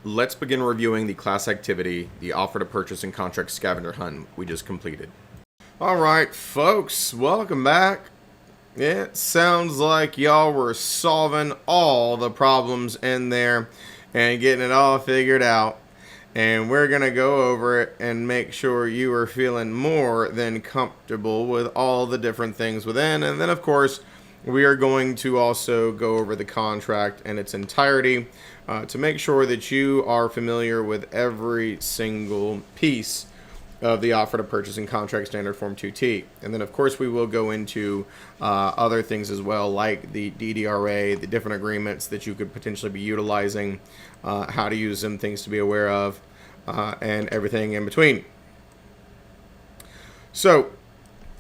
let's begin reviewing the class activity, the offer to purchase and contract scavenger hunt we just completed. All right, folks, welcome back. It sounds like y'all were solving all the problems in there and getting it all figured out. And we're going to go over it and make sure you are feeling more than comfortable with all the different things within. And then, of course, we are going to also go over the contract in its entirety to make sure that you are familiar with every single piece of the offer to purchase and contract standard form 2T. And then, of course, we will go into other things as well, like the DDRA, the different agreements that you could potentially be utilizing, how to use them, things to be aware of, and everything in between. So,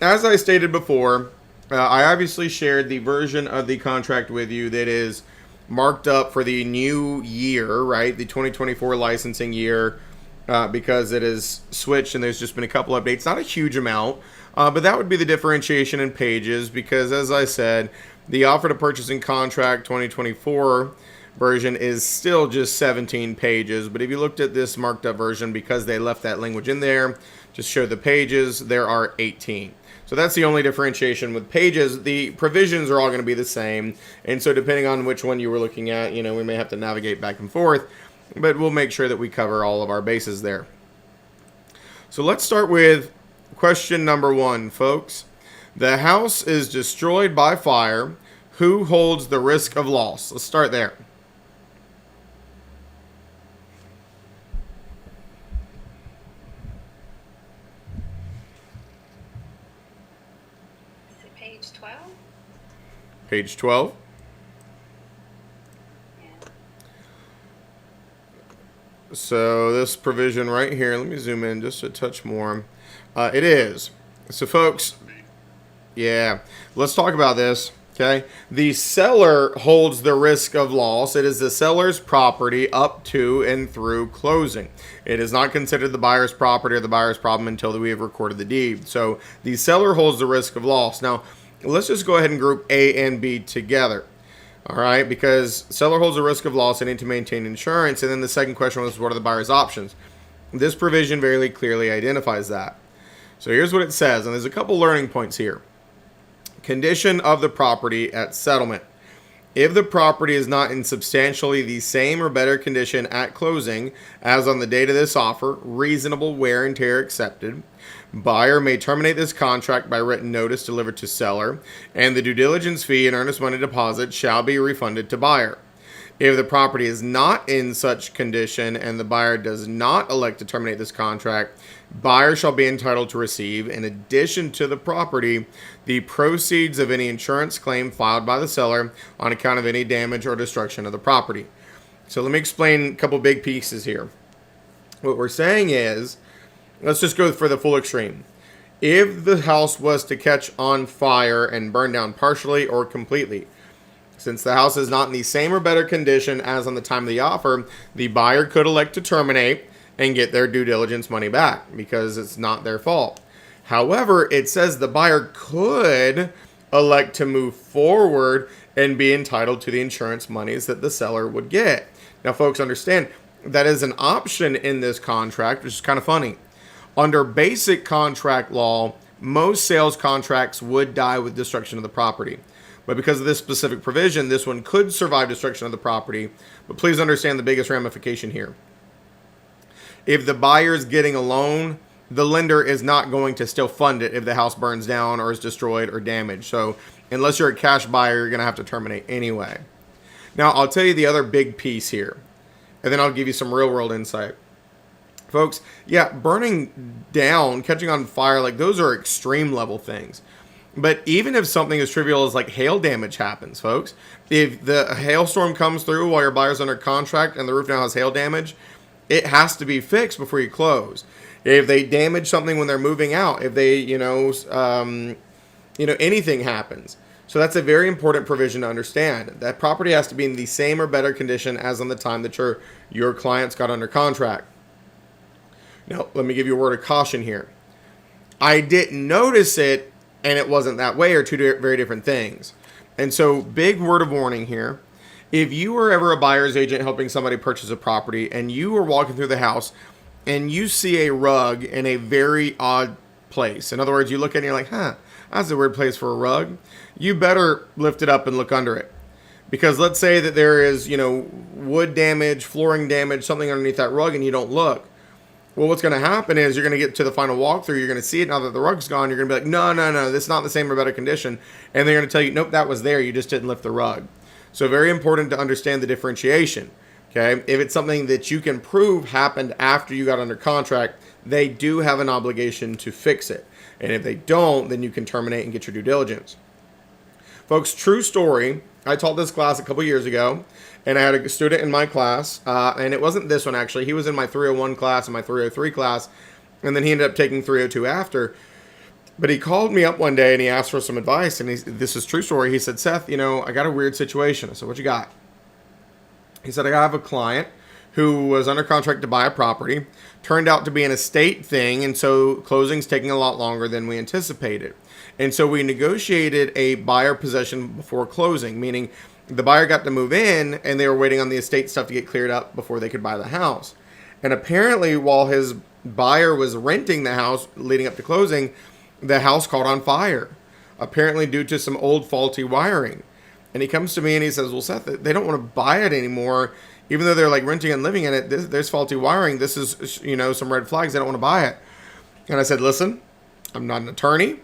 as I stated before, I obviously shared the version of the contract with you that is marked up for the new year, right? The 2024 licensing year, because it is switched and there's just been a couple updates. Not a huge amount, but that would be the differentiation in pages because, as I said, the offer to purchase and contract 2024 version is still just 17 pages. But if you looked at this marked up version, because they left that language in there, just show the pages, there are 18. So that's the only differentiation with pages. The provisions are all going to be the same. And so depending on which one you were looking at, we may have to navigate back and forth, but we'll make sure that we cover all of our bases there. So let's start with question number 1, folks. The house is destroyed by fire. Who holds the risk of loss? Let's start there. Page 12? Page 12. Yeah. So this provision right here, let me zoom in just a touch more. It is. So folks, yeah, let's talk about this, okay? The seller holds the risk of loss. It is the seller's property up to and through closing. It is not considered the buyer's property or the buyer's problem until we have recorded the deed. So the seller holds the risk of loss. Now, let's just go ahead and group A and B together. All right, because seller holds the risk of loss and need to maintain insurance. And then the second question was, what are the buyer's options? This provision very clearly identifies that. So here's what it says, and there's a couple learning points here. Condition of the property at settlement. If the property is not in substantially the same or better condition at closing as on the date of this offer, reasonable wear and tear accepted, buyer may terminate this contract by written notice delivered to seller, and the due diligence fee and earnest money deposit shall be refunded to buyer. If the property is not in such condition and the buyer does not elect to terminate this contract, buyer shall be entitled to receive, in addition to the property, the proceeds of any insurance claim filed by the seller on account of any damage or destruction of the property. So let me explain a couple big pieces here. What we're saying is, let's just go for the full extreme. If the house was to catch on fire and burn down partially or completely, since the house is not in the same or better condition as on the time of the offer, the buyer could elect to terminate and get their due diligence money back because it's not their fault. However, it says the buyer could elect to move forward and be entitled to the insurance monies that the seller would get. Now, folks, understand that is an option in this contract, which is kind of funny. Under basic contract law, most sales contracts would die with destruction of the property. But because of this specific provision, this one could survive destruction of the property. But please understand the biggest ramification here. If the buyer is getting a loan, the lender is not going to still fund it if the house burns down or is destroyed or damaged. So unless you're a cash buyer, you're going to have to terminate anyway. Now, I'll tell you the other big piece here, and then I'll give you some real world insight. Folks, yeah, burning down, catching on fire, like those are extreme level things. But even if something as trivial as like hail damage happens, folks, if the hailstorm comes through while your buyer's under contract and the roof now has hail damage, it has to be fixed before you close. If they damage something when they're moving out, if they, anything happens. So that's a very important provision to understand. That property has to be in the same or better condition as on the time that your clients got under contract. Now, let me give you a word of caution here. I didn't notice it, and it wasn't that way, are two very different things. And so, big word of warning here. If you were ever a buyer's agent helping somebody purchase a property and you were walking through the house and you see a rug in a very odd place, in other words, you look at it and you're like, huh, that's a weird place for a rug, you better lift it up and look under it. Because let's say that there is, wood damage, flooring damage, something underneath that rug and you don't look. Well, what's going to happen is you're going to get to the final walkthrough. You're going to see it now that the rug's gone. You're going to be like, no, no, no, this is not the same or better condition. And they're going to tell you, nope, that was there. You just didn't lift the rug. So very important to understand the differentiation. Okay. If it's something that you can prove happened after you got under contract, they do have an obligation to fix it. And if they don't, then you can terminate and get your due diligence. Folks, true story. I taught this class a couple years ago, and I had a student in my class, and it wasn't this one actually. He was in my 301 class and my 303 class, and then he ended up taking 302 after. But he called me up one day and he asked for some advice, and this is true story. He said, Seth, I got a weird situation. I said, what you got? He said, I have a client who was under contract to buy a property. Turned out to be an estate thing, and so closing's taking a lot longer than we anticipated. And so we negotiated a buyer possession before closing, meaning the buyer got to move in and they were waiting on the estate stuff to get cleared up before they could buy the house. And apparently while his buyer was renting the house leading up to closing, the house caught on fire, apparently due to some old faulty wiring. And he comes to me and he says, well, Seth, they don't want to buy it anymore. Even though they're like renting and living in it, there's faulty wiring. This is, some red flags. They don't want to buy it. And I said, listen, I'm not an attorney.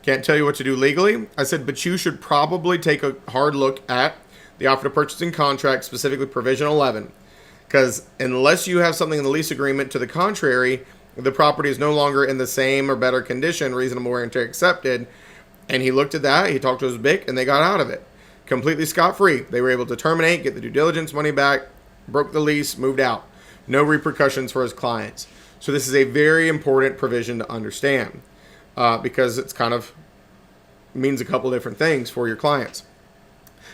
Can't tell you what to do legally. I said, but you should probably take a hard look at the offer to purchasing contract, specifically provision 11. Because unless you have something in the lease agreement to the contrary, the property is no longer in the same or better condition, reasonable wear and tear accepted. And he looked at that, he talked to his BIC, and they got out of it. Completely scot-free. They were able to terminate, get the due diligence money back, broke the lease, moved out. No repercussions for his clients. So this is a very important provision to understand. Because it's kind of means a couple different things for your clients.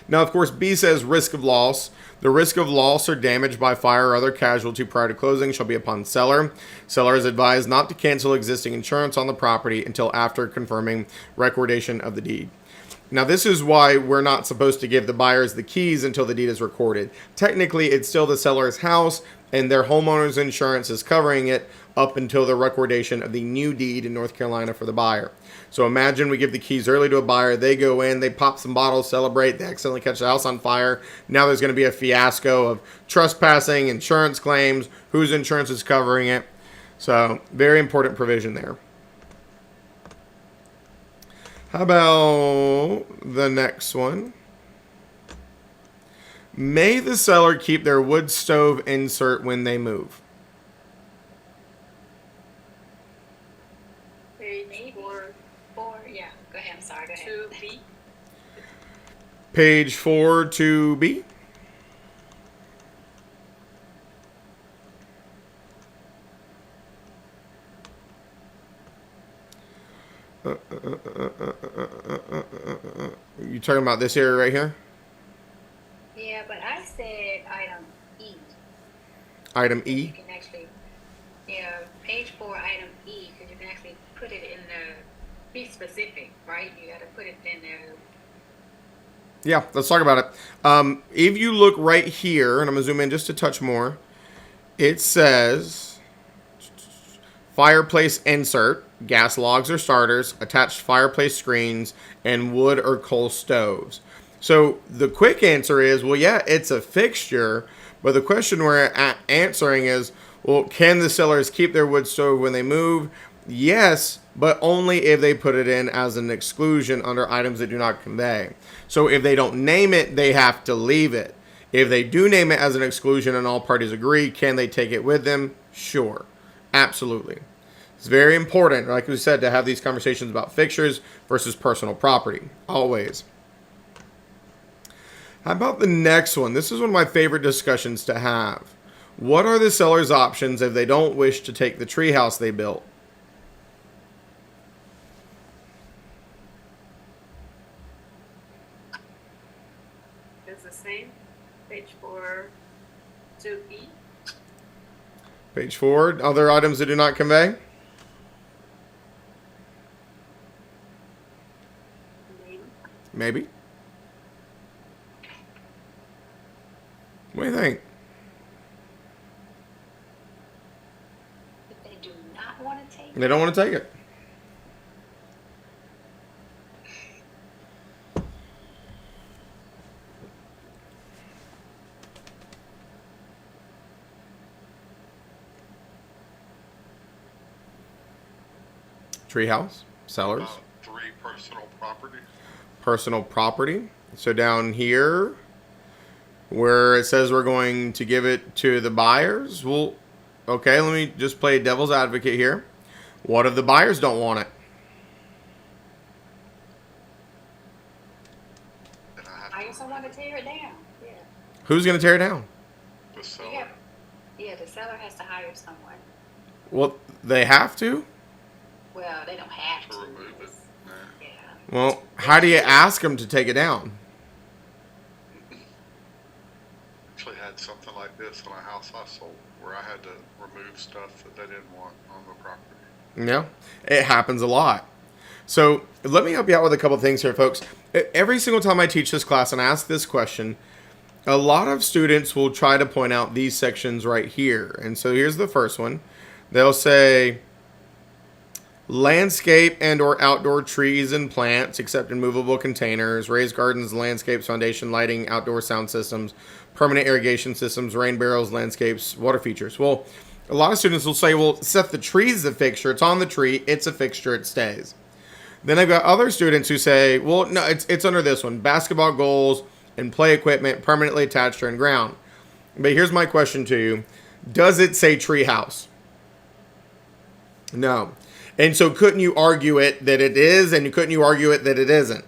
Now, of course, B says risk of loss. The risk of loss or damage by fire or other casualty prior to closing shall be upon seller. Seller is advised not to cancel existing insurance on the property until after confirming recordation of the deed. Now, this is why we're not supposed to give the buyers the keys until the deed is recorded. Technically, it's still the seller's house, and their homeowner's insurance is covering it up until the recordation of the new deed in North Carolina for the buyer. So imagine we give the keys early to a buyer. They go in, they pop some bottles, celebrate, they accidentally catch the house on fire. Now there's going to be a fiasco of trespassing, insurance claims, whose insurance is covering it. So very important provision there. How about the next one? May the seller keep their wood stove insert when they move? Page four, yeah. Go ahead, I'm sorry, go ahead. 2B. Page 4 2B. You talking about this area right here? Yeah, but I said item E. Item E? You can actually, page 4, item E, because you can actually put it in the, be specific, right? You got to put it in there. Yeah, let's talk about it. If you look right here, and I'm going to zoom in just a touch more, it says fireplace insert, gas logs or starters, attached fireplace screens, and wood or coal stoves. So the quick answer is, well, yeah, it's a fixture, but the question we're answering is, well, can the sellers keep their wood stove when they move? Yes, but only if they put it in as an exclusion under items that do not convey. So if they don't name it, they have to leave it. If they do name it as an exclusion and all parties agree, can they take it with them? Sure, absolutely. It's very important, like we said, to have these conversations about fixtures versus personal property, always. How about the next one? This is one of my favorite discussions to have. What are the seller's options if they don't wish to take the treehouse they built? It's the same. Page 4, 2B. Page 4, other items that do not convey? Maybe. What do you think? If they do not want to take They don't want to take it. Treehouse, sellers, Three personal properties. personal property. So down here, where it says we're going to give it to the buyers, well, okay, let me just play devil's advocate here. What if the buyers don't want it? And I have I also want to tear it down. Yeah. Who's going to tear it down? the You seller. have, yeah, the seller has to hire someone. Well, they have to. Well, they don't have To to. remove it. Nah. Yeah. Well, how do you ask them to take it down? Actually had something like this in a house I sold where I had to remove stuff that they didn't want on the property. Yeah, it happens a lot. So let me help you out with a couple of things here, folks. Every single time I teach this class and ask this question, a lot of students will try to point out these sections right here. And so here's the first one. They'll say landscape and or outdoor trees and plants except in movable containers, raised gardens, landscapes, foundation, lighting, outdoor sound systems, permanent irrigation systems, rain barrels, landscapes, water features. Well, a lot of students will say, well, Seth, the tree's the fixture. It's on the tree. It's a fixture. It stays. Then I've got other students who say, well, no, it's under this one. Basketball goals and play equipment permanently attached or in ground. But here's my question to you. Does it say tree house? No. And so couldn't you argue it that it is, and couldn't you argue it that it isn't?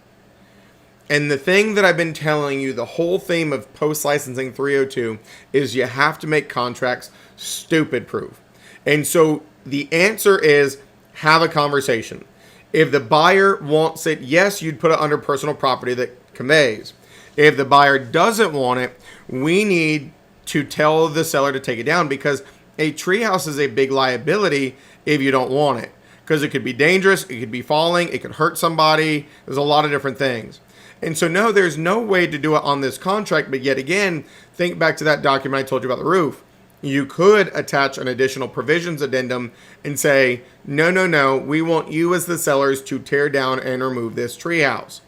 And the thing that I've been telling you, the whole theme of post-licensing 302 is you have to make contracts stupid proof. And so the answer is have a conversation. If the buyer wants it, yes, you'd put it under personal property that conveys. If the buyer doesn't want it, we need to tell the seller to take it down because a treehouse is a big liability if you don't want it. Because it could be dangerous, it could be falling, it could hurt somebody. There's a lot of different things. And so, no, there's no way to do it on this contract. But yet again, think back to that document I told you about the roof. You could attach an additional provisions addendum and say, no, we want you as the sellers to tear down and remove this treehouse.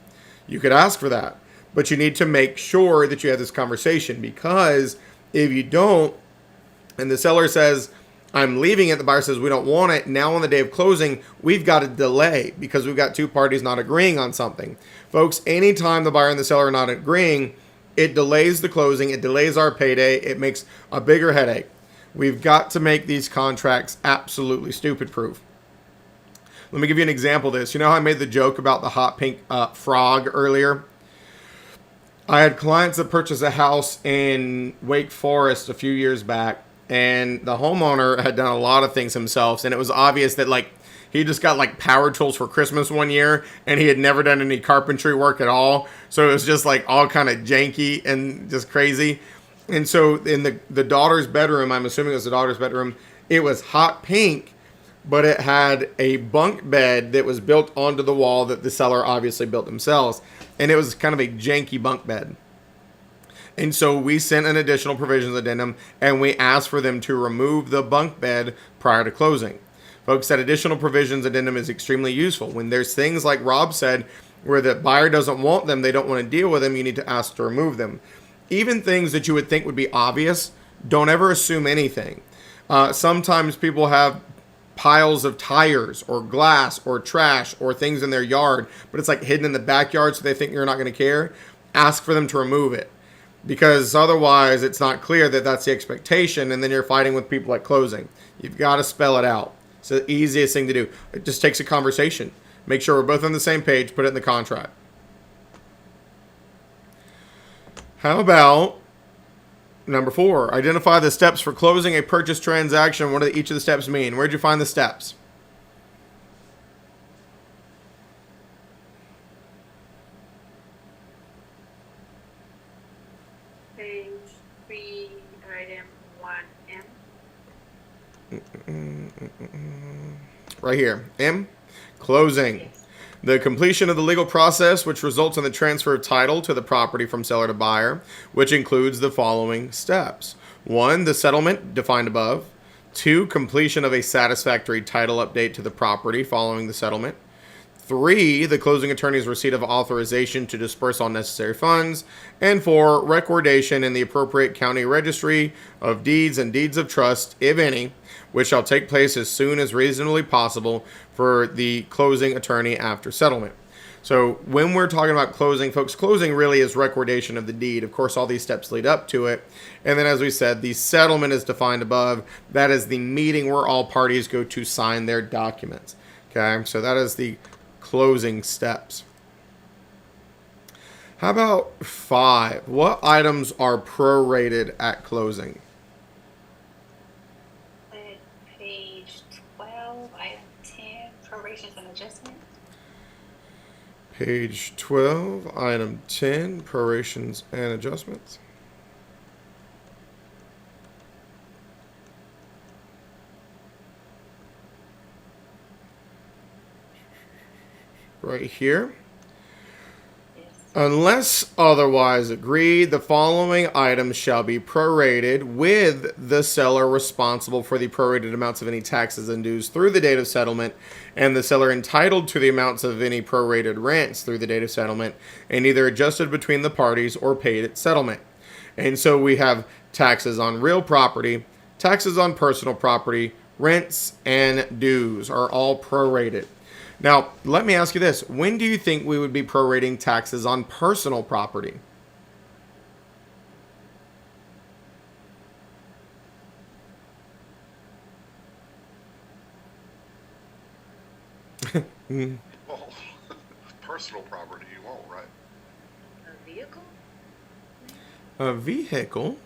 You could ask for that. But you need to make sure that you have this conversation because if you don't, and the seller says, I'm leaving it, the buyer says, we don't want it. Now on the day of closing, we've got a delay because we've got two parties not agreeing on something. Folks, anytime the buyer and the seller are not agreeing, it delays the closing, it delays our payday, it makes a bigger headache. We've got to make these contracts absolutely stupid proof. Let me give you an example of this. You know how I made the joke about the hot pink frog earlier? I had clients that purchased a house in Wake Forest a few years back, and the homeowner had done a lot of things himself, and it was obvious that he just got power tools for Christmas one year, and he had never done any carpentry work at all. So it was just all kind of janky and just crazy. And so in the daughter's bedroom, I'm assuming it was the daughter's bedroom, it was hot pink, but it had a bunk bed that was built onto the wall that the seller obviously built themselves. And it was kind of a janky bunk bed. And so we sent an additional provisions addendum and we asked for them to remove the bunk bed prior to closing. Folks, that additional provisions addendum is extremely useful. When there's things like Rob said, where the buyer doesn't want them, they don't want to deal with them, you need to ask to remove them. Even things that you would think would be obvious, don't ever assume anything. Sometimes people have piles of tires or glass or trash or things in their yard, but it's hidden in the backyard so they think you're not going to care. Ask for them to remove it. Because otherwise it's not clear that that's the expectation, and then you're fighting with people at closing. You've got to spell it out. It's the easiest thing to do. It just takes a conversation. Make sure we're both on the same page, put it in the contract. How about number 4? Identify the steps for closing a purchase transaction. What do each of the steps mean? Where'd you find the steps? Page 3, item 1M. Right here. M, closing. Yes. The completion of the legal process, which results in the transfer of title to the property from seller to buyer, which includes the following steps. 1, the settlement defined above. 2, completion of a satisfactory title update to the property following the settlement. 3, the closing attorney's receipt of authorization to disperse all necessary funds. And 4, recordation in the appropriate county registry of deeds and deeds of trust, if any, which shall take place as soon as reasonably possible for the closing attorney after settlement. So when we're talking about closing, folks, closing really is recordation of the deed. Of course, all these steps lead up to it. And then, as we said, the settlement is defined above. That is the meeting where all parties go to sign their documents. Okay, so that is the closing steps. How about 5? What items are prorated at closing? Page 12, item 10, prorations and adjustments. Page 12, item 10, prorations and adjustments. Right here. Yes. Unless otherwise agreed, the following items shall be prorated with the seller responsible for the prorated amounts of any taxes and dues through the date of settlement, and the seller entitled to the amounts of any prorated rents through the date of settlement, and either adjusted between the parties or paid at settlement. And so we have taxes on real property, taxes on personal property, rents, and dues are all prorated. Now, let me ask you this. When do you think we would be prorating taxes on personal property? Well, personal property you won't, right? A vehicle? A vehicle?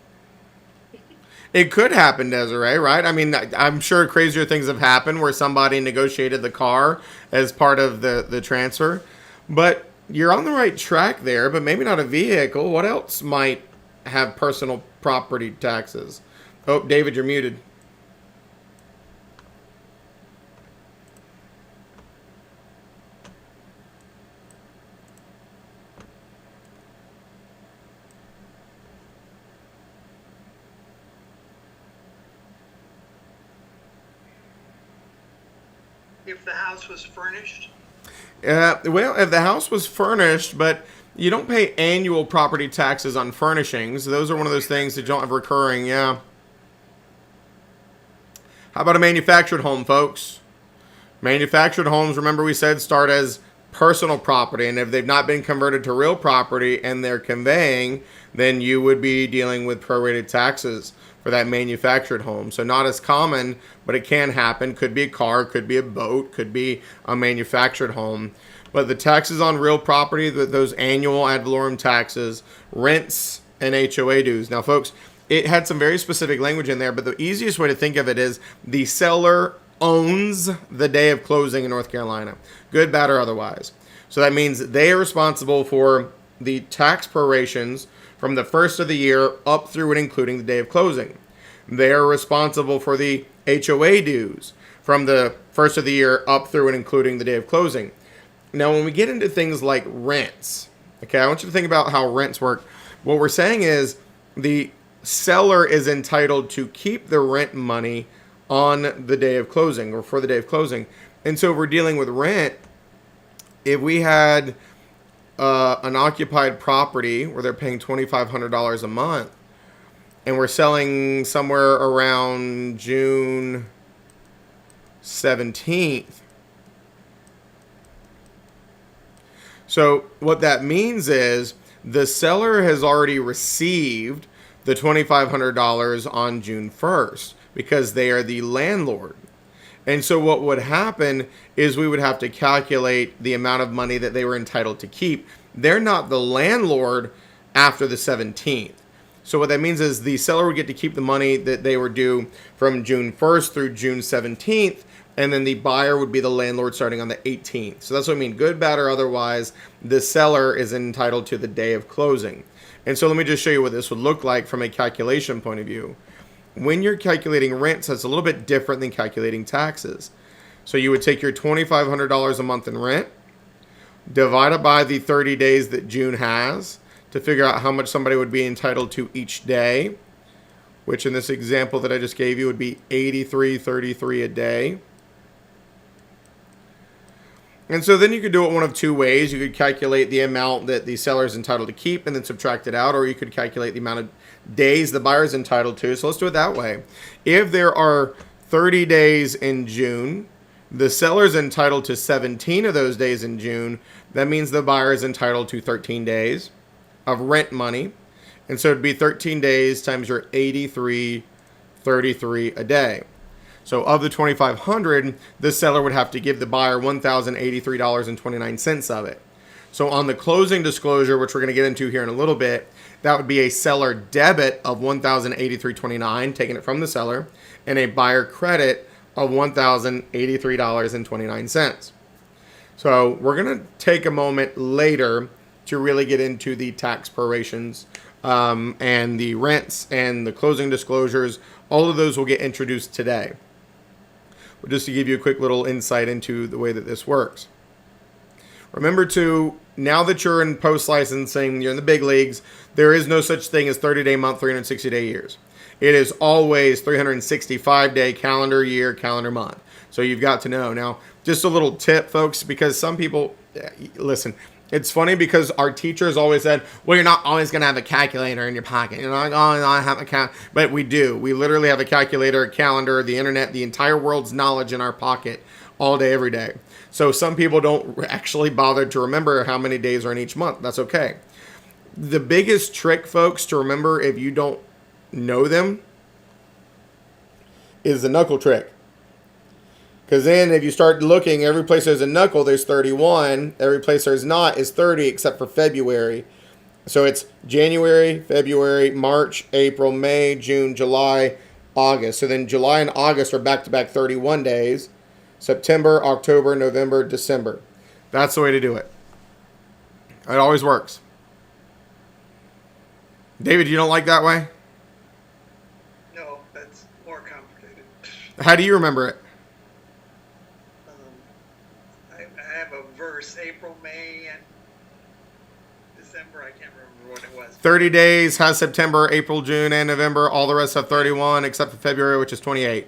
It could happen, Desiree, right? I mean, I'm sure crazier things have happened where somebody negotiated the car as part of the transfer. But you're on the right track there, but maybe not a vehicle. What else might have personal property taxes? Oh, David, you're muted. If the house was furnished? Well, if the house was furnished, but you don't pay annual property taxes on furnishings. Those are one of those things that don't have recurring, yeah. How about a manufactured home, folks? Manufactured homes, remember we said, start as personal property, and if they've not been converted to real property and they're conveying, then you would be dealing with prorated taxes for that manufactured home. So not as common, but it can happen. Could be a car, could be a boat, could be a manufactured home. But the taxes on real property, those annual ad valorem taxes, rents, and HOA dues. Now, folks, it had some very specific language in there, but the easiest way to think of it is the seller owns the day of closing in North Carolina, good, bad, or otherwise. So that means they are responsible for the tax prorations from the first of the year up through and including the day of closing. They are responsible for the HOA dues from the first of the year up through and including the day of closing. Now, when we get into things like rents, okay, I want you to think about how rents work. What we're saying is the seller is entitled to keep the rent money on the day of closing or for the day of closing. And so if we're dealing with rent, if we had an occupied property where they're paying $2,500 a month and we're selling somewhere around June 17th. So what that means is the seller has already received the $2,500 on June 1st because they are the landlord. And so what would happen is we would have to calculate the amount of money that they were entitled to keep. They're not the landlord after the 17th. So what that means is the seller would get to keep the money that they were due from June 1st through June 17th, and then the buyer would be the landlord starting on the 18th. So that's what I mean, good, bad, or otherwise, the seller is entitled to the day of closing. And so let me just show you what this would look like from a calculation point of view. When you're calculating rents, it's a little bit different than calculating taxes. So you would take your $2,500 a month in rent, divided by the 30 days that June has to figure out how much somebody would be entitled to each day, which in this example that I just gave you would be 83.33 a day. And so then you could do it one of two ways. You could calculate the amount that the seller is entitled to keep and then subtract it out, or you could calculate the amount of days the buyer is entitled to. So let's do it that way. If there are 30 days in June, the seller is entitled to 17 of those days in June. That means the buyer is entitled to 13 days of rent money. And so it'd be 13 days times your 83.33 a day. So of the $2,500, the seller would have to give the buyer $1,083.29 of it. So on the closing disclosure, which we're going to get into here in a little bit, that would be a seller debit of $1,083.29, taking it from the seller, and a buyer credit of $1,083.29. So we're going to take a moment later to really get into the tax prorations and the rents and the closing disclosures. All of those will get introduced today. But just to give you a quick little insight into the way that this works. Remember to, now that you're in post-licensing, you're in the big leagues, there is no such thing as 30-day month, 360-day years. It is always 365-day calendar year, calendar month. So you've got to know. Now, just a little tip, folks, because some people, listen, it's funny because our teachers always said, well, you're not always going to have a calculator in your pocket. You're not always going to have a calculator. But we do. We literally have a calculator, a calendar, the internet, the entire world's knowledge in our pocket all day, every day. So some people don't actually bother to remember how many days are in each month. That's okay. The biggest trick, folks, to remember if you don't know them is the knuckle trick. Because then if you start looking, every place there's a knuckle, there's 31. Every place there's not is 30, except for February. So it's January, February, March, April, May, June, July, August. So then July and August are back-to-back 31 days. September, October, November, December. That's the way to do it. It always works. David, you don't like that way? No, that's more complicated. How do you remember it? I have a verse, April, May, and December. I can't remember what it was. 30 days has September, April, June, and November. All the rest have 31, except for February, which is 28.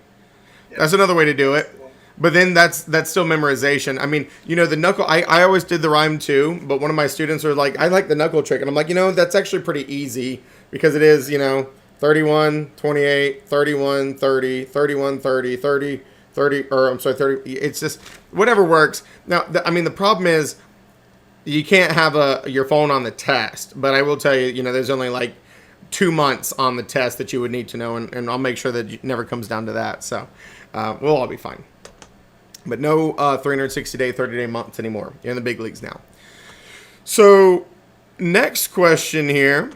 Yeah. That's another way to do it. But then that's still memorization. I mean, you know, the knuckle, I always did the rhyme too, but one of my students were like, I like the knuckle trick. And I'm like, you know, that's actually pretty easy because it is, you know, 31, 28, 31, 30, 31, 30, 30, 30, or I'm sorry, 30. It's just whatever works. Now, I mean, the problem is you can't have your phone on the test, but I will tell you, you know, there's only like 2 months on the test that you would need to know, and I'll make sure that it never comes down to that. So we'll all be fine. But no 360-day, 30-day months anymore. You're in the big leagues now. So next question here.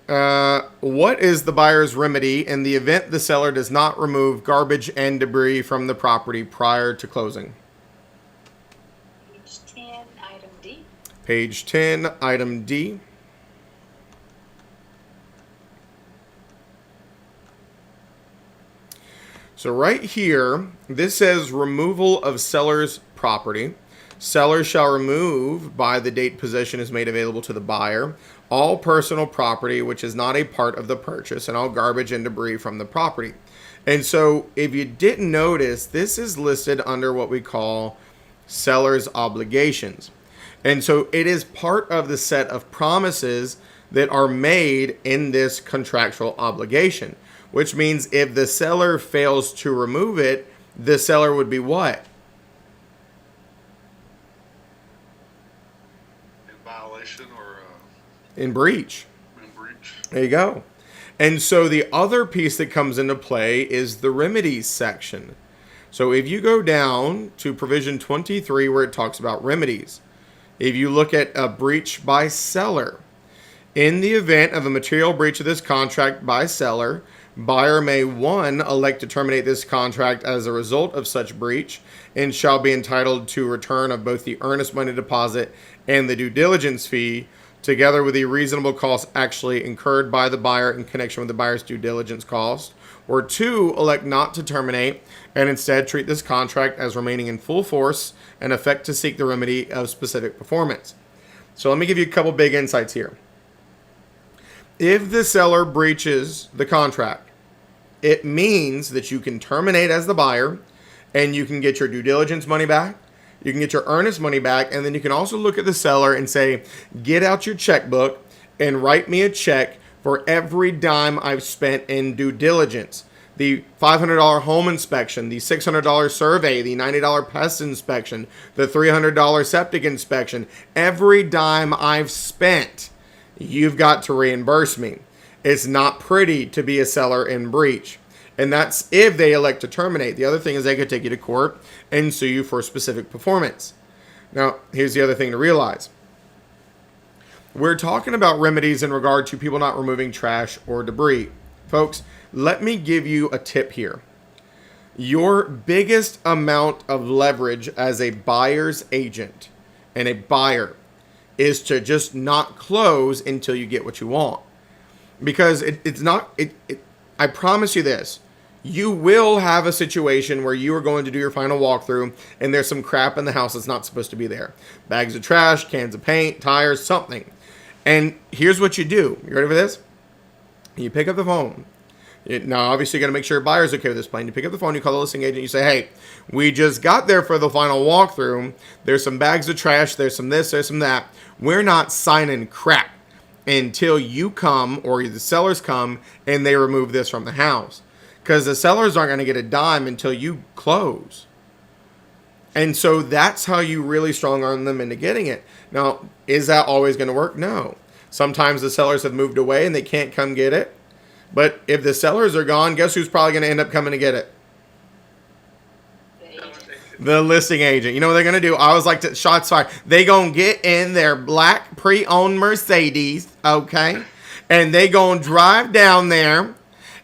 What is the buyer's remedy in the event the seller does not remove garbage and debris from the property prior to closing? Page 10, item D. Page 10, item D. So right here, this says removal of seller's property. Seller shall remove by the date possession is made available to the buyer all personal property which is not a part of the purchase and all garbage and debris from the property. And so if you didn't notice, this is listed under what we call seller's obligations. And so it is part of the set of promises that are made in this contractual obligation. Which means if the seller fails to remove it, the seller would be what? In violation or In breach. in breach. There you go. And so the other piece that comes into play is the remedies section. So if you go down to provision 23 where it talks about remedies, if you look at a breach by seller, in the event of a material breach of this contract by seller, buyer may, 1, elect to terminate this contract as a result of such breach and shall be entitled to return of both the earnest money deposit and the due diligence fee. together with the reasonable costs actually incurred by the buyer in connection with the buyer's due diligence cost. Or 2, elect not to terminate and instead treat this contract as remaining in full force and effect to seek the remedy of specific performance. So let me give you a couple big insights here. If the seller breaches the contract, it means that you can terminate as the buyer and you can get your due diligence money back. You can get your earnest money back. And then you can also look at the seller and say, get out your checkbook and write me a check for every dime I've spent in due diligence. The $500 home inspection, the $600 survey, the $90 pest inspection, the $300 septic inspection, every dime I've spent, you've got to reimburse me. It's not pretty to be a seller in breach. And that's if they elect to terminate. The other thing is they could take you to court and sue you for specific performance. Now, here's the other thing to realize. We're talking about remedies in regard to people not removing trash or debris. Folks, let me give you a tip here. Your biggest amount of leverage as a buyer's agent and a buyer is to just not close until you get what you want. Because I promise you this, you will have a situation where you are going to do your final walkthrough and there's some crap in the house that's not supposed to be there. Bags of trash, cans of paint, tires, something. And here's what you do. You ready for this? You pick up the phone. Now, obviously, you got to make sure your buyer's okay with this plan. You pick up the phone, you call the listing agent, you say, hey, we just got there for the final walkthrough. There's some bags of trash, there's some this, there's some that. We're not signing crap until you come or the sellers come and they remove this from the house. Because the sellers aren't going to get a dime until you close. And so that's how you really strong arm them into getting it. Now, is that always going to work? No. Sometimes the sellers have moved away and they can't come get it. But if the sellers are gone, guess who's probably going to end up coming to get it? The listing agent. You know what they're going to do? I always like to, shots fired. They going to get in their black pre-owned Mercedes, okay? And they going to drive down there.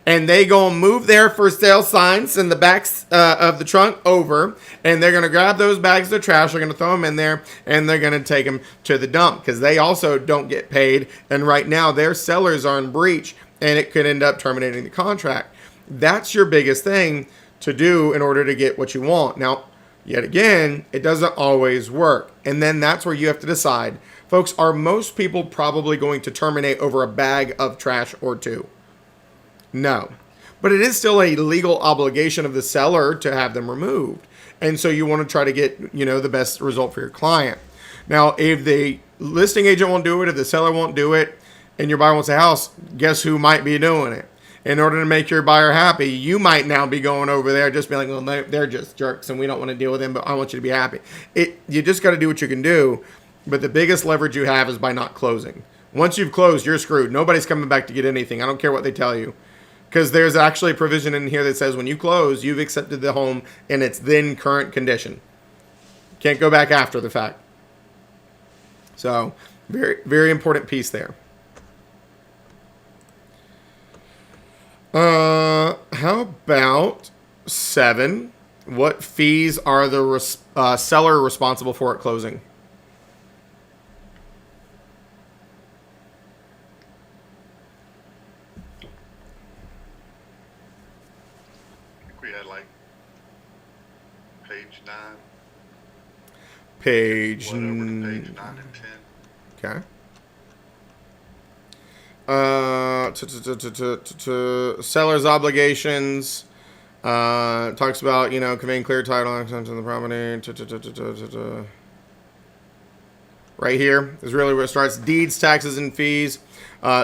And they going to move their for sale signs in the backs of the trunk over. And they're going to grab those bags of trash. They're going to throw them in there. And they're going to take them to the dump. Because they also don't get paid. And right now, their sellers are in breach. And it could end up terminating the contract. That's your biggest thing to do in order to get what you want. Now, yet again, it doesn't always work. And then that's where you have to decide. Folks, are most people probably going to terminate over a bag of trash or two? No. But it is still a legal obligation of the seller to have them removed. And so you want to try to get, the best result for your client. Now, if the listing agent won't do it, if the seller won't do it, and your buyer wants a house, guess who might be doing it? In order to make your buyer happy, you might now be going over there just being like, well, they're just jerks and we don't want to deal with them, but I want you to be happy. You just got to do what you can do. But the biggest leverage you have is by not closing. Once you've closed, you're screwed. Nobody's coming back to get anything. I don't care what they tell you. Because there's actually a provision in here that says when you close, you've accepted the home in its then current condition. Can't go back after the fact. So, very, very important piece there. How about 7? What fees are the seller responsible for at closing? We had like page 9. Page Went over to page 9 and 10. Okay. Seller's obligations. Talks about, conveying clear title access to the property. Right here is really where it starts. Deeds, taxes, and fees.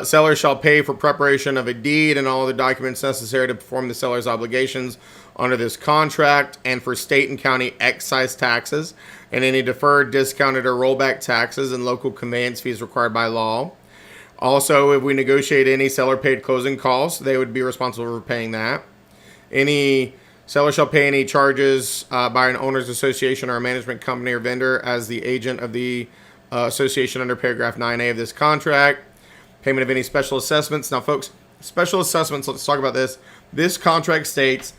Seller shall pay for preparation of a deed and all the documents necessary to perform the seller's obligations under this contract, and for state and county excise taxes and any deferred, discounted, or rollback taxes and local conveyance fees required by law. Also, if we negotiate any seller-paid closing costs, they would be responsible for paying that. Any seller shall pay any charges by an owner's association or a management company or vendor as the agent of the association under paragraph 9A of this contract. Payment of any special assessments. Now, folks, special assessments, let's talk about this. This contract states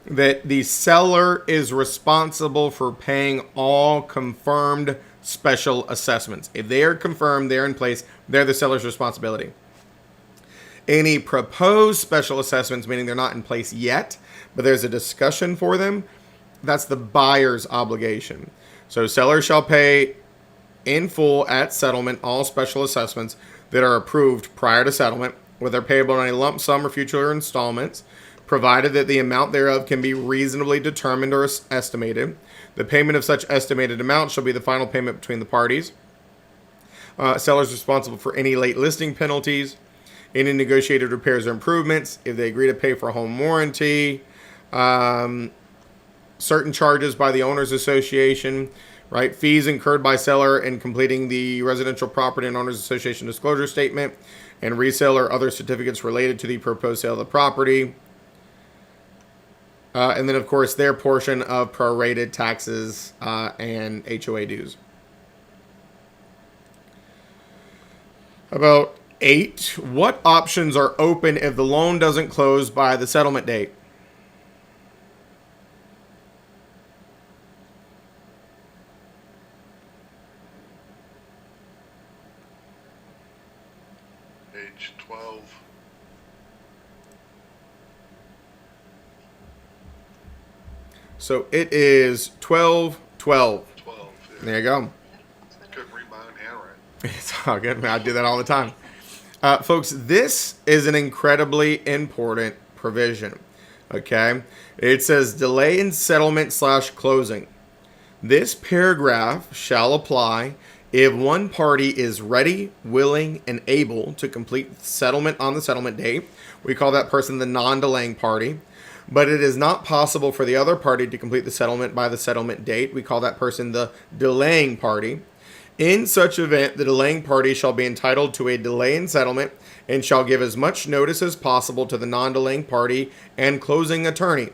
that the seller is responsible for paying all confirmed special assessments. If they are confirmed, they're in place, they're the seller's responsibility. Any proposed special assessments, meaning they're not in place yet, but there's a discussion for them, that's the buyer's obligation. So seller shall pay in full at settlement all special assessments that are approved prior to settlement, whether payable in a lump sum or future installments, provided that the amount thereof can be reasonably determined or estimated. The payment of such estimated amount shall be the final payment between the parties. Seller is responsible for any late listing penalties, any negotiated repairs or improvements, if they agree to pay for a home warranty, certain charges by the owners association, right? Fees incurred by seller in completing the residential property and owners association disclosure statement, and resale or other certificates related to the proposed sale of the property. And then, of course, their portion of prorated taxes and HOA dues. About 8, what options are open if the loan doesn't close by the settlement date? Page 12. So it is 12-12. 12. Yeah. There you go. Couldn't read my own handwriting. It's all good, man. I do that all the time. Folks, this is an incredibly important provision. Okay? It says delay in settlement / closing. This paragraph shall apply if one party is ready, willing, and able to complete settlement on the settlement date. We call that person the non-delaying party. But it is not possible for the other party to complete the settlement by the settlement date. We call that person the delaying party. In such event, the delaying party shall be entitled to a delay in settlement and shall give as much notice as possible to the non-delaying party and closing attorney.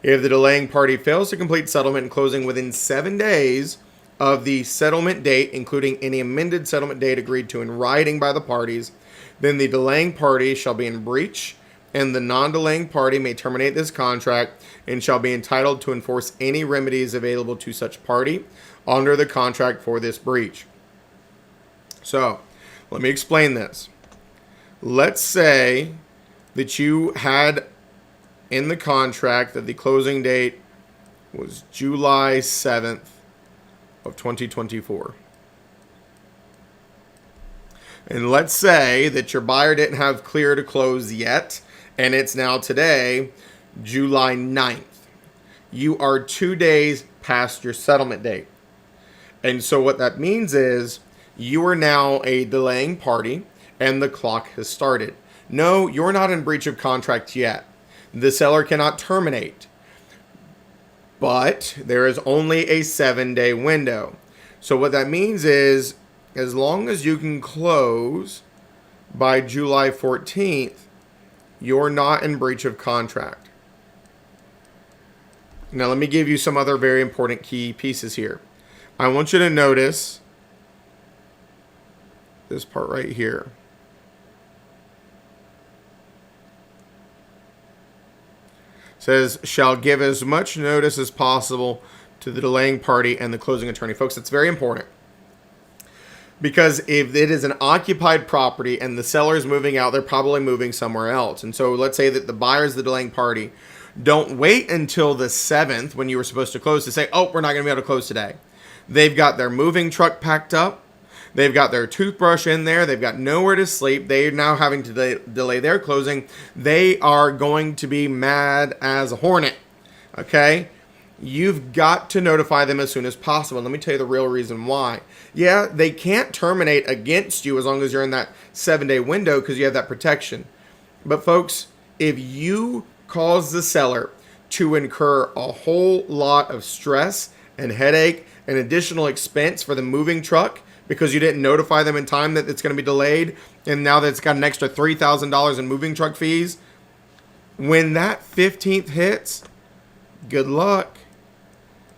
If the delaying party fails to complete settlement and closing within 7 days of the settlement date, including any amended settlement date agreed to in writing by the parties, then the delaying party shall be in breach, and the non-delaying party may terminate this contract and shall be entitled to enforce any remedies available to such party under the contract for this breach. So, let me explain this. Let's say that you had in the contract that the closing date was July 7th of 2024. And let's say that your buyer didn't have clear to close yet, and it's now today, July 9th. You are 2 days past your settlement date. And so what that means is you are now a delaying party and the clock has started. No, you're not in breach of contract yet. The seller cannot terminate. But there is only a 7-day window. So what that means is as long as you can close by July 14th, you're not in breach of contract. Now let me give you some other very important key pieces here. I want you to notice this part right here. It says, shall give as much notice as possible to the delaying party and the closing attorney. Folks, that's very important. Because if it is an occupied property and the seller is moving out, they're probably moving somewhere else. And so let's say that the buyer is the delaying party. Don't wait until the 7th when you were supposed to close to say, oh, we're not going to be able to close today. They've got their moving truck packed up. They've got their toothbrush in there. They've got nowhere to sleep. They're now having to delay their closing. They are going to be mad as a hornet. Okay? You've got to notify them as soon as possible. Let me tell you the real reason why. Yeah, they can't terminate against you as long as you're in that 7-day window because you have that protection. But folks, if you cause the seller to incur a whole lot of stress and headache and additional expense for the moving truck because you didn't notify them in time that it's going to be delayed, and now that it's got an extra $3,000 in moving truck fees, when that 15th hits, good luck.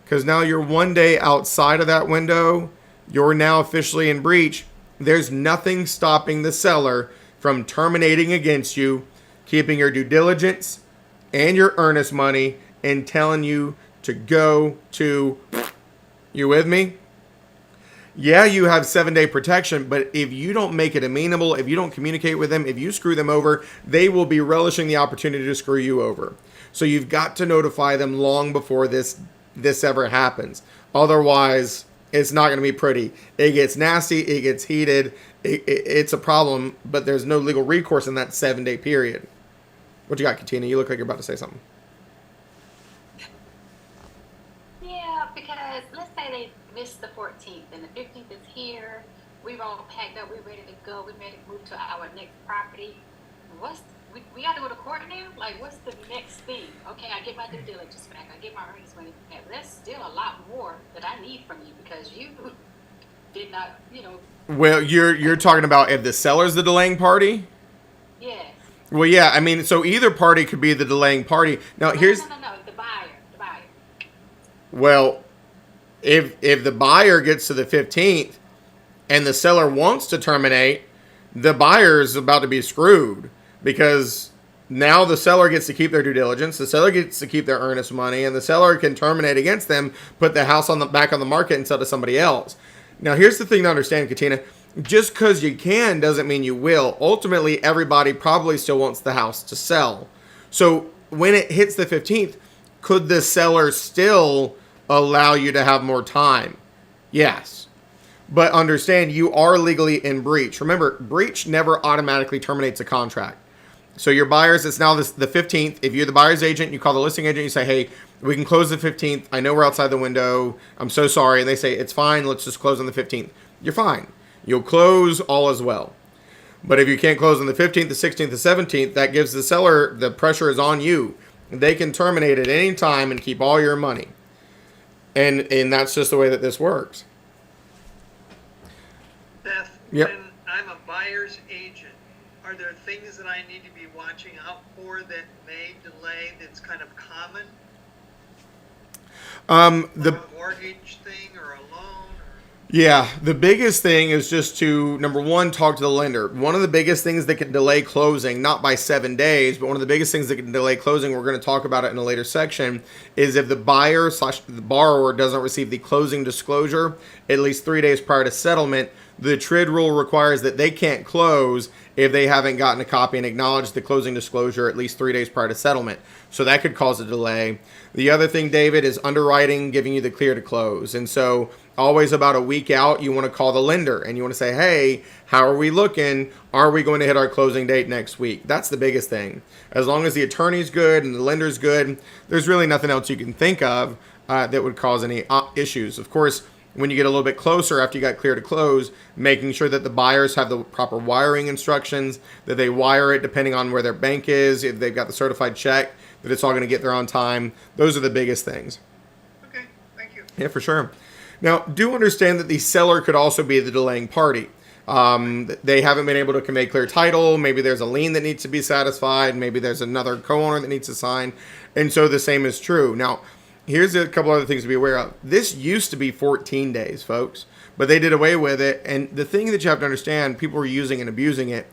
Because now you're 1 day outside of that window. You're now officially in breach. There's nothing stopping the seller from terminating against you, keeping your due diligence and your earnest money, and telling you to go to... You with me? Yeah, you have 7-day protection, but if you don't make it amenable, if you don't communicate with them, if you screw them over, they will be relishing the opportunity to screw you over. So you've got to notify them long before this ever happens. Otherwise, it's not going to be pretty. It gets nasty, it gets heated, it's a problem, but there's no legal recourse in that 7-day period. What you got, Katina? You look like you're about to say something. Yeah, because let's say they missed the 14th and the 15th is here. We've all packed up. We're ready to go. We're ready to move to our next property. We got to go to court now? Like, what's the next thing? Okay, I get my due diligence back. I get my earnings money back. But that's still a lot more that I need from you because you did not, Well, you're talking about if the seller's the delaying party? Yes. Well, yeah, I mean, so either party could be the delaying party. Now, here's... No, the buyer. Well, if the buyer gets to the 15th and the seller wants to terminate, the buyer's about to be screwed because now the seller gets to keep their due diligence, the seller gets to keep their earnest money, and the seller can terminate against them, put the house back on the market and sell to somebody else. Now, here's the thing to understand, Katina. Just because you can doesn't mean you will. Ultimately, everybody probably still wants the house to sell. So when it hits the 15th, could the seller still allow you to have more time? Yes. But understand, you are legally in breach. Remember, breach never automatically terminates a contract. So your buyers, it's now the 15th. If you're the buyer's agent, you call the listing agent, you say, hey, we can close the 15th. I know we're outside the window. I'm so sorry. And they say, it's fine. Let's just close on the 15th. You're fine. You'll close all as well. But if you can't close on the 15th, the 16th, the 17th, that gives the seller, the pressure is on you. They can terminate at any time and keep all your money. And that's just the way that this works. Beth, Yep. when I'm a buyer's agent, are there things that I need to be watching out for that may delay that's kind of common? The a mortgage thing or a loan? Yeah, the biggest thing is just to, number one, talk to the lender. One of the biggest things that can delay closing, not by 7 days, but one of the biggest things that can delay closing, we're going to talk about it in a later section, is if the buyer/the borrower doesn't receive the closing disclosure at least 3 days prior to settlement. The TRID rule requires that they can't close if they haven't gotten a copy and acknowledged the closing disclosure at least 3 days prior to settlement. So that could cause a delay. The other thing, David, is underwriting giving you the clear to close. And so always about a week out, you want to call the lender and you want to say, hey, how are we looking? Are we going to hit our closing date next week? That's the biggest thing. As long as the attorney's good and the lender's good, there's really nothing else you can think of that would cause any issues. Of course, when you get a little bit closer after you got clear to close, making sure that the buyers have the proper wiring instructions, that they wire it depending on where their bank is, if they've got the certified check, that it's all going to get there on time. Those are the biggest things. Okay, thank you. Yeah, for sure. Now, do understand that the seller could also be the delaying party. They haven't been able to convey clear title. Maybe there's a lien that needs to be satisfied. Maybe there's another co-owner that needs to sign. And so the same is true. Now, here's a couple other things to be aware of. This used to be 14 days, folks, but they did away with it. And the thing that you have to understand, people were using and abusing it.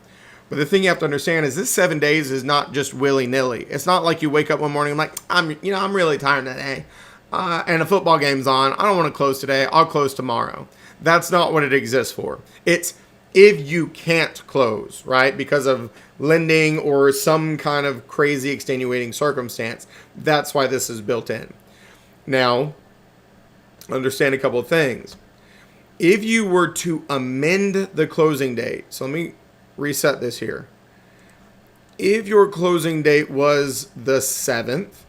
But the thing you have to understand is this 7 days is not just willy-nilly. It's not like you wake up one morning like, I'm really tired today. And a football game's on. I don't want to close today. I'll close tomorrow. That's not what it exists for. It's if you can't close, right, because of lending or some kind of crazy extenuating circumstance. That's why this is built in. Now, understand a couple of things. If you were to amend the closing date, so let me reset this here. If your closing date was the 7th,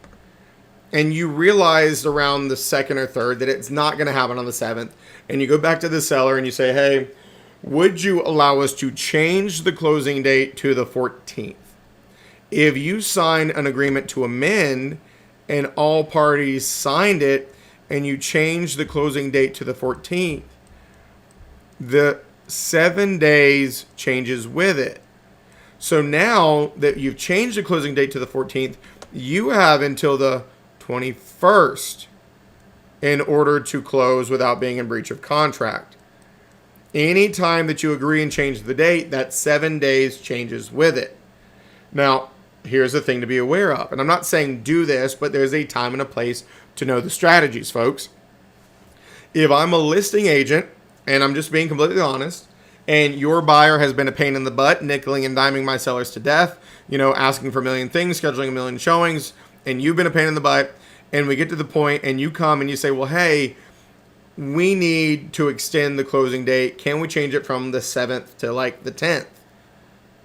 and you realized around the 2nd or 3rd that it's not going to happen on the 7th, and you go back to the seller and you say, hey, would you allow us to change the closing date to the 14th? If you sign an agreement to amend and all parties signed it and you change the closing date to the 14th, the 7 days changes with it. So now that you've changed the closing date to the 14th, you have until the 21st in order to close without being in breach of contract. Anytime that you agree and change the date, that 7 days changes with it. Now, here's the thing to be aware of. And I'm not saying do this, but there's a time and a place to know the strategies, folks. If I'm a listing agent and I'm just being completely honest, and your buyer has been a pain in the butt, nickeling and diming my sellers to death, asking for a million things, scheduling a million showings, and you've been a pain in the butt, and we get to the point and you come and you say, well, hey, we need to extend the closing date. Can we change it from the 7th to like the 10th?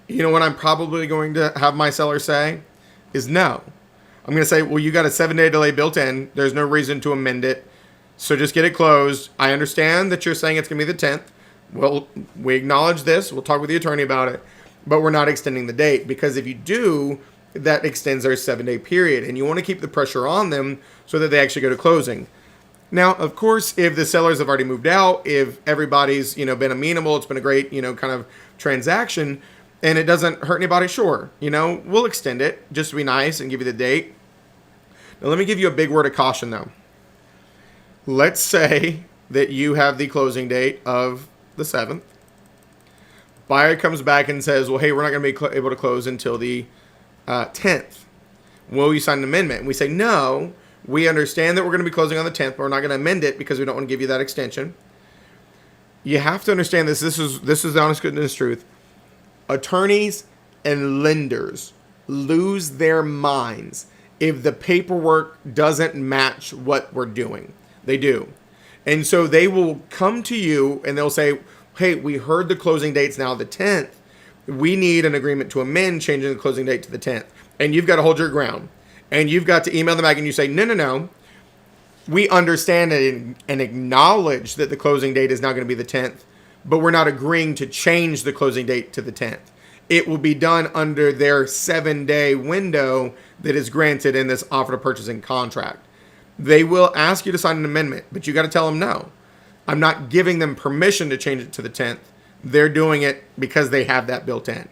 You know what I'm probably going to have my seller say is no. I'm going to say, well, you got a 7-day delay built in. There's no reason to amend it. So just get it closed. I understand that you're saying it's going to be the 10th. Well, we acknowledge this. We'll talk with the attorney about it. But we're not extending the date, because if you do, that extends their 7-day period. And you want to keep the pressure on them so that they actually go to closing. Now, of course, if the sellers have already moved out, if everybody's, been amenable, it's been a great, kind of transaction, and it doesn't hurt anybody, sure, we'll extend it just to be nice and give you the date. Now, let me give you a big word of caution, though. Let's say that you have the closing date of the 7th. Buyer comes back and says, well, hey, we're not going to be able to close until the 10th. Will you sign an amendment? And we say, no, we understand that we're going to be closing on the 10th, but we're not going to amend it because we don't want to give you that extension. You have to understand this. This is the honest goodness truth. Attorneys and lenders lose their minds if the paperwork doesn't match what we're doing. They do. And so they will come to you and they'll say, hey, we heard the closing date's now the 10th. We need an agreement to amend, changing the closing date to the 10th. And you've got to hold your ground. And you've got to email them back and you say, no. We understand and acknowledge that the closing date is now going to be the 10th, but we're not agreeing to change the closing date to the 10th. It will be done under their 7-day window that is granted in this offer to purchasing contract. They will ask you to sign an amendment, but you got to tell them no. I'm not giving them permission to change it to the 10th. They're doing it because they have that built in.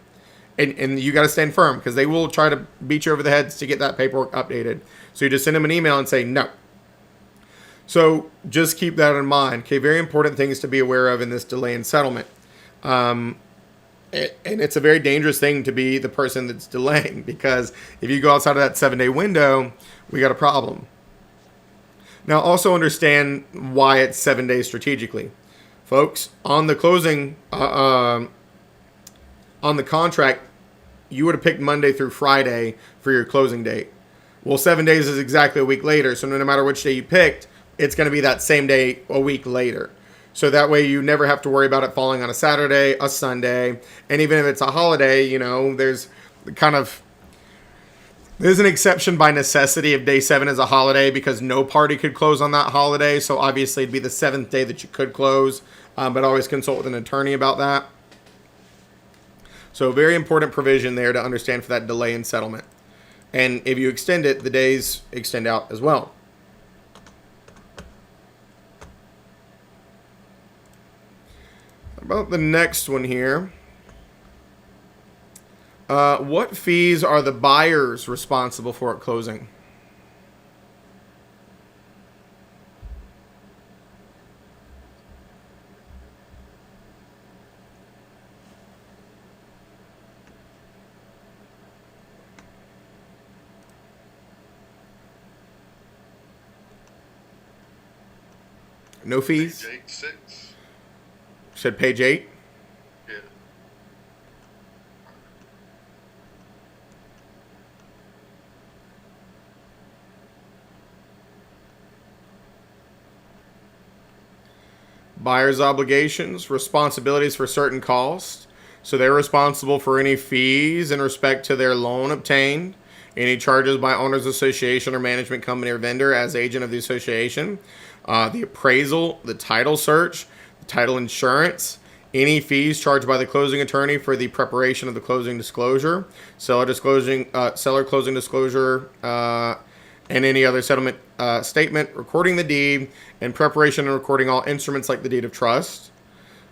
And you got to stand firm, because they will try to beat you over the heads to get that paperwork updated. So you just send them an email and say no. So just keep that in mind. Okay, very important things to be aware of in this delay in settlement. And it's a very dangerous thing to be the person that's delaying, because if you go outside of that 7-day window, we got a problem. Now, also understand why it's 7 days strategically. Folks, on the closing, on the contract, you would have picked Monday through Friday for your closing date. Well, 7 days is exactly a week later, so no matter which day you picked, it's going to be that same day a week later. So that way you never have to worry about it falling on a Saturday, a Sunday, and even if it's a holiday, there's an exception by necessity if day 7 is a holiday, because no party could close on that holiday. So obviously it'd be the 7th day that you could close, but always consult with an attorney about that. So very important provision there to understand for that delay in settlement. And if you extend it, the days extend out as well. About the next one here. What fees are the buyers responsible for at closing? No fees? Page 8-6. Said page 8? Yeah. Buyer's obligations, responsibilities for certain costs. So they're responsible for any fees in respect to their loan obtained, any charges by owner's association or management company or vendor as agent of the association, the appraisal, the title search, the title insurance, any fees charged by the closing attorney for the preparation of the closing disclosure, seller closing disclosure, and any other settlement statement, recording the deed, and preparation and recording all instruments like the deed of trust.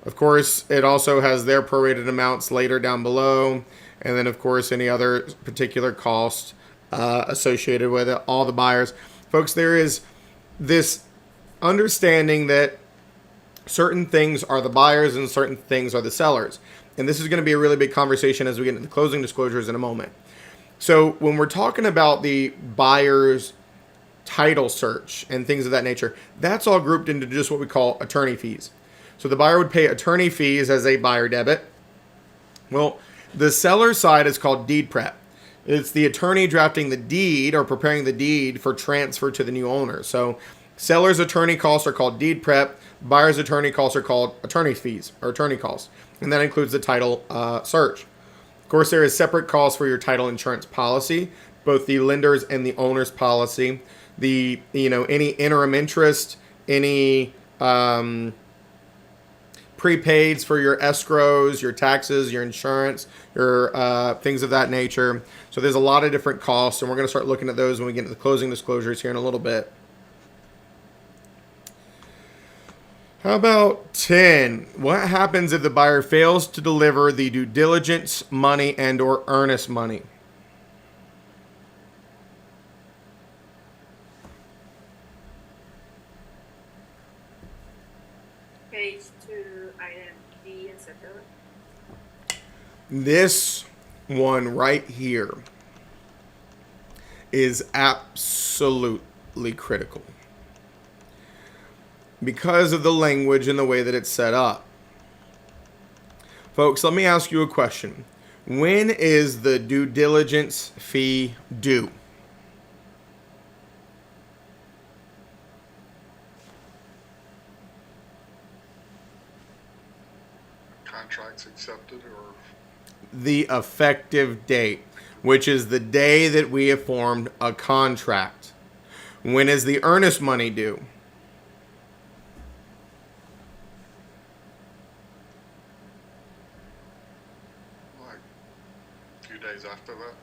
Of course, it also has their prorated amounts later down below, and then, of course, any other particular cost associated with it, all the buyers. Folks, there is this understanding that certain things are the buyers and certain things are the sellers. And this is going to be a really big conversation as we get into the closing disclosures in a moment. So when we're talking about the buyer's title search and things of that nature, that's all grouped into just what we call attorney fees. So the buyer would pay attorney fees as a buyer debit. Well, the seller side is called deed prep. It's the attorney drafting the deed or preparing the deed for transfer to the new owner. So seller's attorney costs are called deed prep. Buyer's attorney costs are called attorney fees or attorney costs. And that includes the title search. Of course, there is separate costs for your title insurance policy, both the lender's and the owner's policy. The, any interim interest, any prepaids for your escrows, your taxes, your insurance, your things of that nature. So there's a lot of different costs, and we're going to start looking at those when we get into the closing disclosures here in a little bit. How about 10? What happens if the buyer fails to deliver the due diligence money and or earnest money? Page 2, item D, etc. This one right here is absolutely critical because of the language and the way that it's set up. Folks, let me ask you a question. When is the due diligence fee due? Contracts accepted or The effective date, which is the day that we have formed a contract. When is the earnest money due? like a few days after that.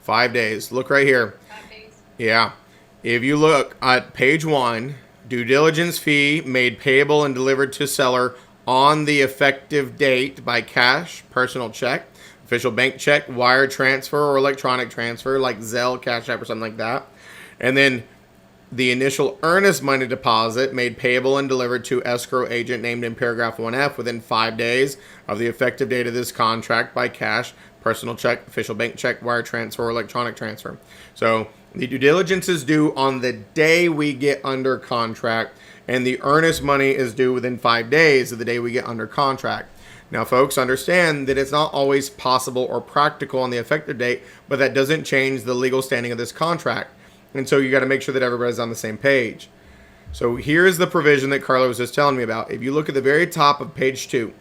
5 days. Look right here. 5 days. Yeah. If you look at page 1, due diligence fee made payable and delivered to seller on the effective date by cash, personal check, official bank check, wire transfer, or electronic transfer like Zelle, Cash App, or something like that. And then the initial earnest money deposit made payable and delivered to escrow agent named in paragraph 1F within 5 days of the effective date of this contract by cash, personal check, official bank check, wire transfer, or electronic transfer. So the due diligence is due on the day we get under contract, and the earnest money is due within 5 days of the day we get under contract. Now, folks, understand that it's not always possible or practical on the effective date, but that doesn't change the legal standing of this contract. And so you got to make sure that everybody's on the same page. So here's the provision that Carla was just telling me about. If you look at the very top of page 2,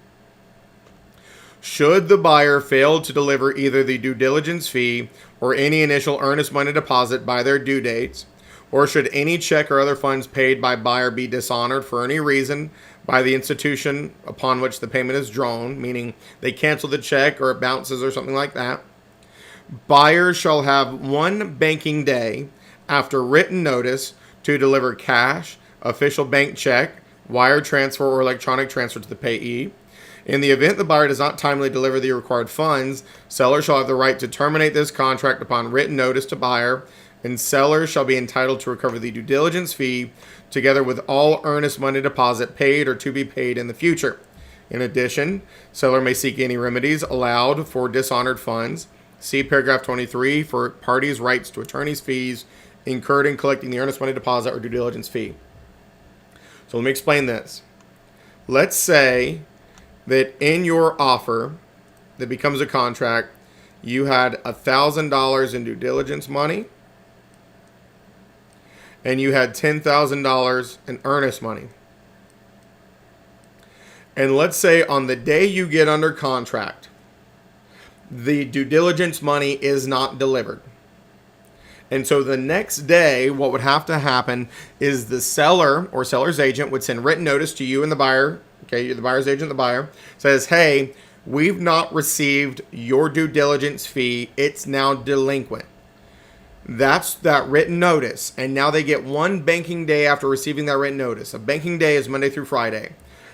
should the buyer fail to deliver either the due diligence fee or any initial earnest money deposit by their due dates, or should any check or other funds paid by buyer be dishonored for any reason by the institution upon which the payment is drawn, meaning they cancel the check or it bounces or something like that, buyer shall have 1 banking day after written notice to deliver cash, official bank check, wire transfer, or electronic transfer to the payee. In the event the buyer does not timely deliver the required funds, seller shall have the right to terminate this contract upon written notice to buyer, and seller shall be entitled to recover the due diligence fee together with all earnest money deposit paid or to be paid in the future. In addition, seller may seek any remedies allowed for dishonored funds. See paragraph 23 for parties' rights to attorney's fees incurred in collecting the earnest money deposit or due diligence fee. So let me explain this. Let's say that in your offer that becomes a contract, you had $1,000 in due diligence money and you had $10,000 in earnest money. And let's say on the day you get under contract, the due diligence money is not delivered. And so the next day, what would have to happen is the seller or seller's agent would send written notice to you and the buyer. Okay, you're the buyer's agent, the buyer says, hey, we've not received your due diligence fee. It's now delinquent. That's that written notice. And now they get 1 banking day after receiving that written notice. A banking day is Monday through Friday.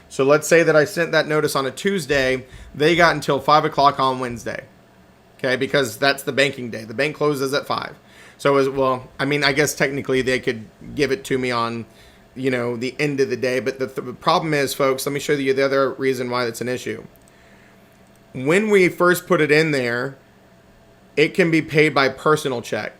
So let's say that I sent that notice on a Tuesday. They got until 5 o'clock on Wednesday. Okay, because that's the banking day. The bank closes at 5. So as well, I mean, I guess technically they could give it to me on, the end of the day. But the problem is, folks, let me show you the other reason why that's an issue. When we first put it in there, it can be paid by personal check.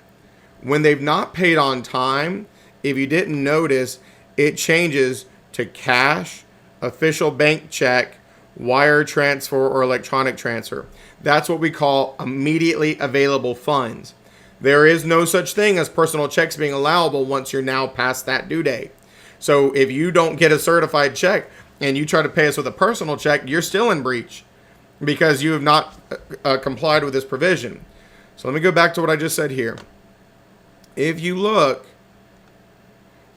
When they've not paid on time, if you didn't notice, it changes to cash, official bank check, wire transfer, or electronic transfer. That's what we call immediately available funds. There is no such thing as personal checks being allowable once you're now past that due date. So if you don't get a certified check and you try to pay us with a personal check, you're still in breach because you have not complied with this provision. So let me go back to what I just said here. If you look,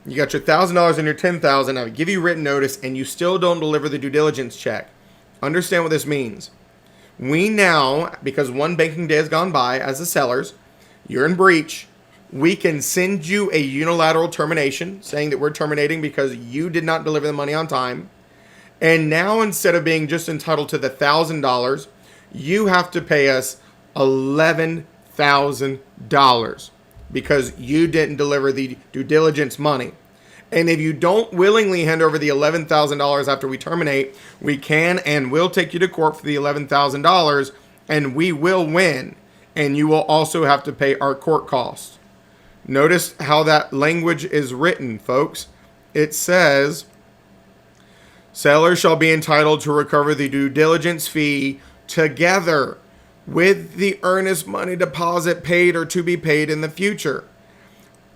you got your $1,000 and your $10,000. I would give you written notice, and you still don't deliver the due diligence check. Understand what this means. We now, because one banking day has gone by as the sellers, you're in breach. We can send you a unilateral termination saying that we're terminating because you did not deliver the money on time. And now, instead of being just entitled to the $1,000, you have to pay us $11,000 because you didn't deliver the due diligence money. And if you don't willingly hand over the $11,000 after we terminate, we can and will take you to court for the $11,000, and we will win. And you will also have to pay our court costs. Notice how that language is written, folks. It says, seller shall be entitled to recover the due diligence fee together with the earnest money deposit paid or to be paid in the future.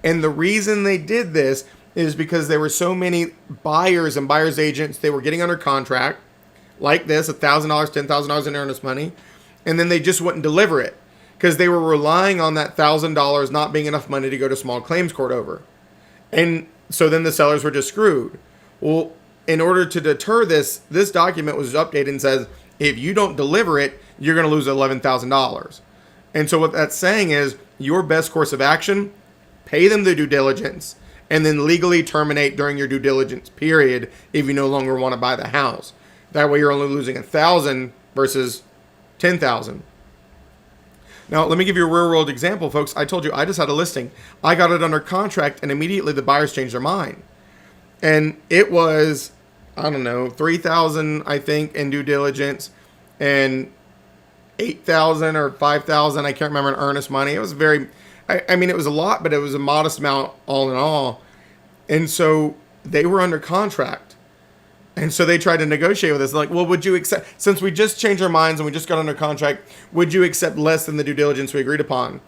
And the reason they did this is because there were so many buyers and buyer's agents they were getting under contract like this, $1,000, $10,000 in earnest money, and then they just wouldn't deliver it because they were relying on that $1,000 not being enough money to go to small claims court over. And so then the sellers were just screwed. Well, in order to deter this, this document was updated and says, if you don't deliver it, you're going to lose $11,000. And so what that's saying is your best course of action, pay them the due diligence, and then legally terminate during your due diligence period if you no longer want to buy the house. That way you're only losing $1,000 versus $10,000. Now, let me give you a real world example, folks. I told you I just had a listing. I got it under contract and immediately the buyers changed their mind. And it was, I don't know, $3,000, I think, in due diligence and $8,000 or $5,000. I can't remember in earnest money. It was very, I mean, it was a lot, but it was a modest amount all in all. And so they were under contract. And so they tried to negotiate with us. Like, well, would you accept, since we just changed our minds and we just got under contract, would you accept less than the due diligence we agreed upon?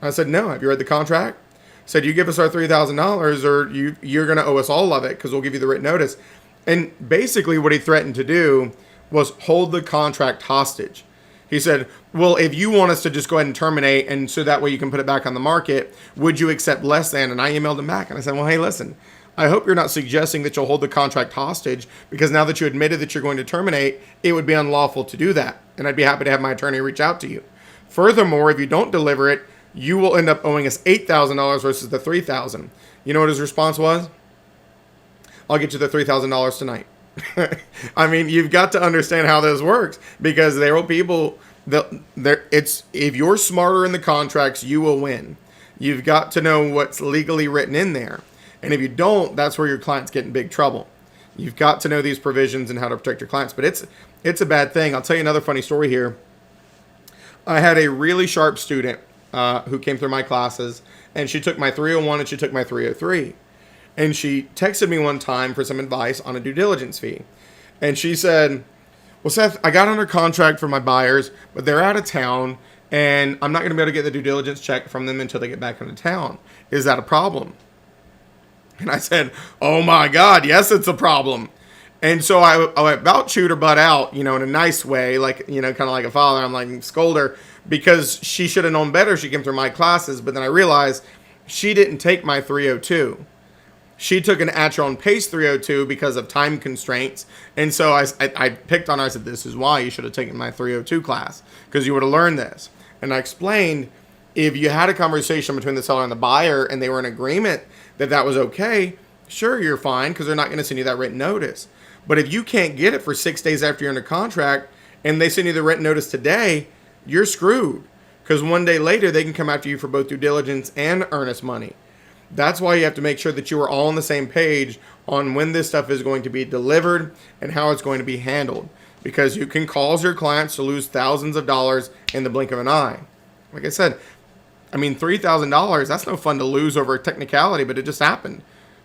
I said, no. Have you read the contract? I said, you give us our $3,000 or you're going to owe us all of it because we'll give you the written notice. And basically what he threatened to do was hold the contract hostage. He said, well, if you want us to just go ahead and terminate and so that way you can put it back on the market, would you accept less than? And I emailed him back and I said, well, hey, listen, I hope you're not suggesting that you'll hold the contract hostage because now that you admitted that you're going to terminate, it would be unlawful to do that. And I'd be happy to have my attorney reach out to you. Furthermore, if you don't deliver it, you will end up owing us $8,000 versus the $3,000. You know what his response was? I'll get you the $3,000 tonight. I mean, you've got to understand how this works because there will people that if you're smarter in the contracts, you will win. You've got to know what's legally written in there. And if you don't, that's where your clients get in big trouble. You've got to know these provisions and how to protect your clients. But it's a bad thing. I'll tell you another funny story here. I had a really sharp student who came through my classes, and she took my 301 and she took my 303. And she texted me one time for some advice on a due diligence fee. And she said, well, Seth, I got under contract for my buyers, but they're out of town, and I'm not going to be able to get the due diligence check from them until they get back into town. Is that a problem? And I said, oh my God, yes, it's a problem. And so I about chewed her butt out, in a nice way, like, kind of like a father. I'm like, scold her because she should have known better. She came through my classes, but then I realized she didn't take my 302. She took an at your own pace 302 because of time constraints. And so I picked on her. I said, this is why you should have taken my 302 class because you would have learned this. And I explained if you had a conversation between the seller and the buyer and they were in agreement that was okay, sure, you're fine because they're not going to send you that written notice. But if you can't get it for 6 days after you're under contract and they send you the written notice today, you're screwed because one day later they can come after you for both due diligence and earnest money. That's why you have to make sure that you are all on the same page on when this stuff is going to be delivered and how it's going to be handled. Because you can cause your clients to lose thousands of dollars in the blink of an eye. Like I said, I mean, $3,000, that's no fun to lose over a technicality, but it just happened.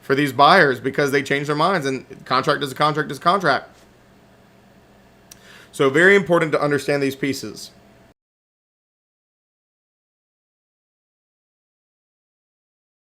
for these buyers because they change their minds, and contract is a contract is a contract. So very important to understand these pieces.